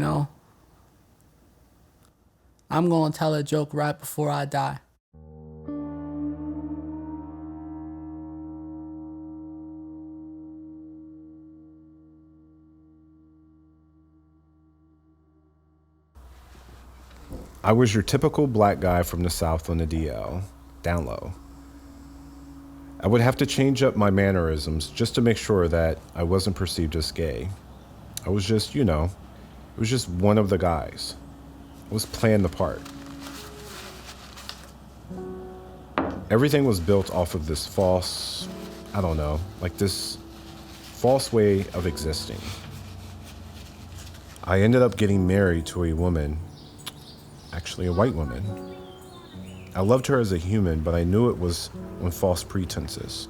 know? I'm gonna tell a joke right before I die. I was your typical black guy from the South on the DL, down low. I would have to change up my mannerisms just to make sure that I wasn't perceived as gay. I was just, it was just one of the guys. I was playing the part. Everything was built off of this false, this false way of existing. I ended up getting married to a woman, actually a white woman. I loved her as a human, but I knew it was on false pretenses.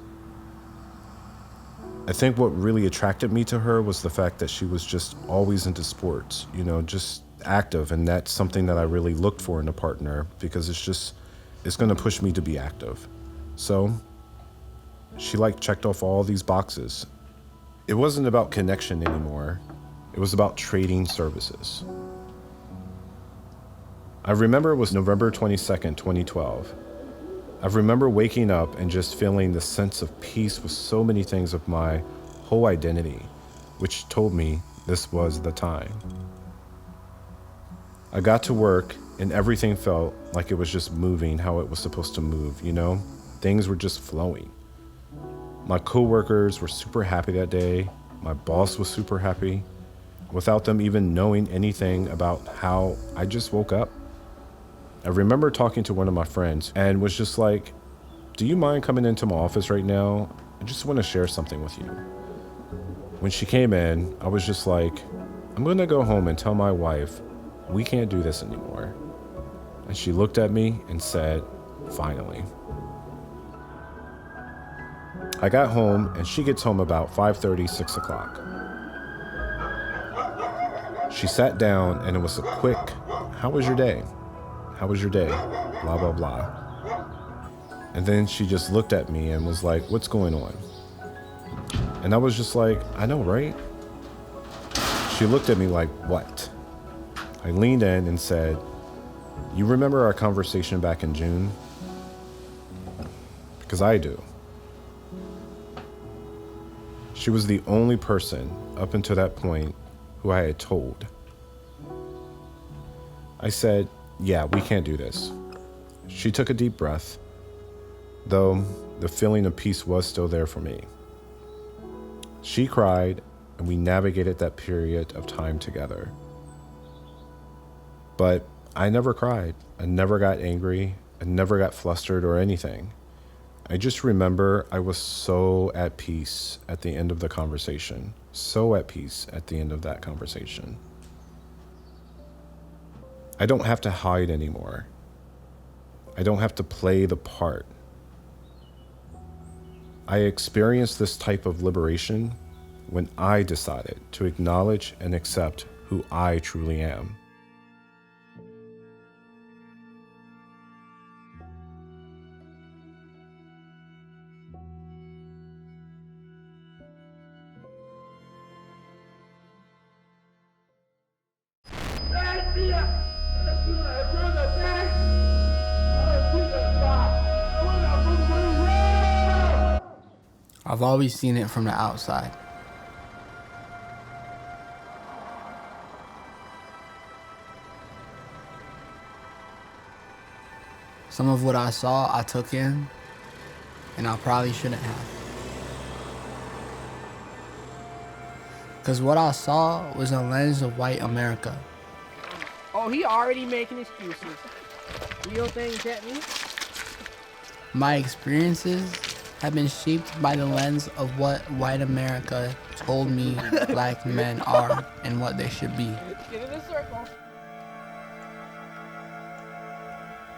I think what really attracted me to her was the fact that she was just always into sports, just active, and that's something that I really looked for in a partner because it's going to push me to be active. So she checked off all these boxes. It wasn't about connection anymore. It was about trading services. I remember it was November 22nd, 2012. I remember waking up and just feeling the sense of peace with so many things of my whole identity, which told me this was the time. I got to work and everything felt like it was just moving how it was supposed to move, Things were just flowing. My coworkers were super happy that day. My boss was super happy without them even knowing anything about how I just woke up. I remember talking to one of my friends and was just like, do you mind coming into my office right now? I just want to share something with you. When she came in, I was just like, I'm going to go home and tell my wife, we can't do this anymore. And she looked at me and said, finally. I got home and she gets home about 5:30, 6 o'clock. She sat down and it was a quick, how was your day? How was your day? Blah, blah, blah. And then she just looked at me and was like, what's going on? And I was just like, I know, right? She looked at me like, what? I leaned in and said, you remember our conversation back in June? Because I do. She was the only person up until that point who I had told. I said, yeah, we can't do this. She took a deep breath, though the feeling of peace was still there for me. She cried, and we navigated that period of time together. But I never cried. I never got angry. I never got flustered or anything. I just remember I was so at peace at the end of the conversation. So at peace at the end of that conversation. I don't have to hide anymore. I don't have to play the part. I experienced this type of liberation when I decided to acknowledge and accept who I truly am. I've always seen it from the outside. Some of what I saw, I took in, and I probably shouldn't have. Because what I saw was a lens of white America. Oh, he already making excuses. Real things at me. My experiences have been shaped by the lens of what white America told me black men are and what they should be. Get in a circle.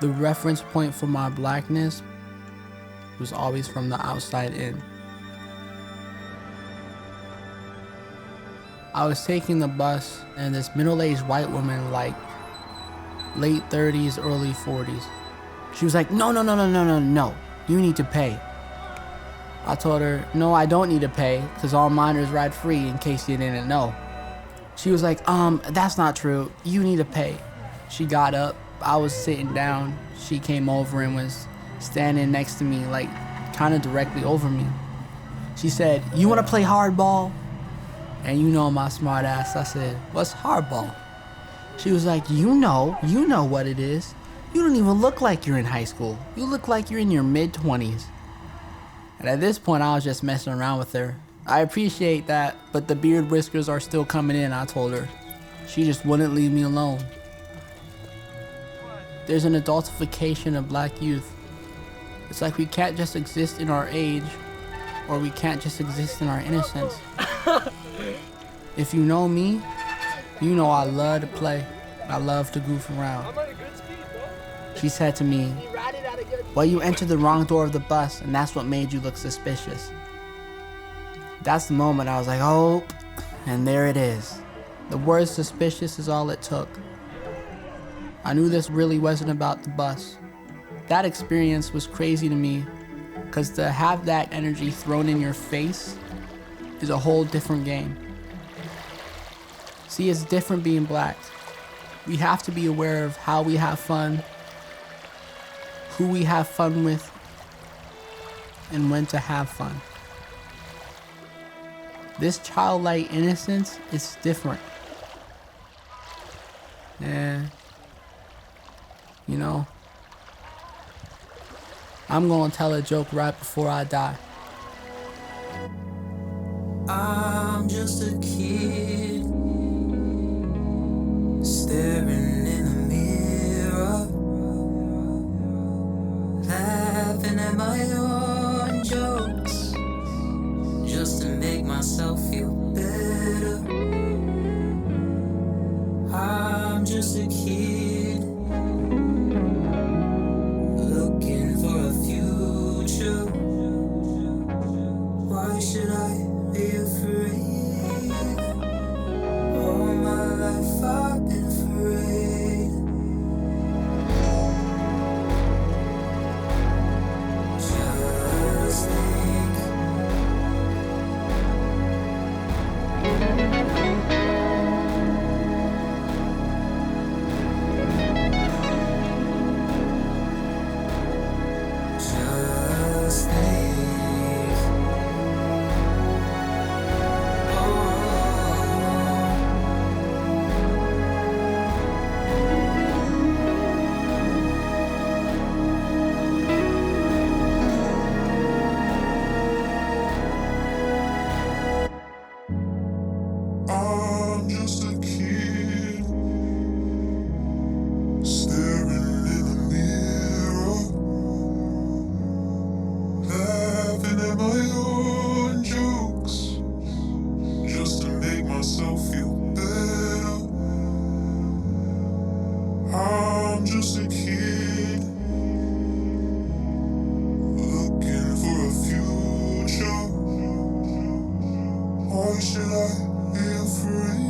The reference point for my blackness was always from the outside in. I was taking the bus and this middle-aged white woman, like late 30s, early 40s. She was like, no, you need to pay. I told her, no, I don't need to pay, because all minors ride free, in case you didn't know. She was like, that's not true. You need to pay. She got up. I was sitting down. She came over and was standing next to me, like kind of directly over me. She said, you want to play hardball? And you know my smart ass, I said, what's hardball? She was like, you know what it is. You don't even look like you're in high school. You look like you're in your mid-20s. And at this point, I was just messing around with her. I appreciate that, but the beard whiskers are still coming in, I told her. She just wouldn't leave me alone. There's an adultification of black youth. It's like we can't just exist in our age, or we can't just exist in our innocence. If you know me, you know I love to play. I love to goof around. She said to me, well, you entered the wrong door of the bus, and that's what made you look suspicious. That's the moment I was like, oh, and there it is. The word suspicious is all it took. I knew this really wasn't about the bus. That experience was crazy to me, because to have that energy thrown in your face is a whole different game. See, it's different being black. We have to be aware of how we have fun, who we have fun with, and when to have fun. This childlike innocence is different. And, you know, I'm gonna tell a joke right before I die. I'm just a kid staring in the mirror, laughing at my own jokes just to make myself feel better. I'm just a kid looking for a future. Why should I be afraid? All my life I've been afraid. Just think. Just think. I'm just a kid staring in the mirror, laughing at my own jokes just to make myself feel better. I'm just a kid looking for a future. Why should I be afraid?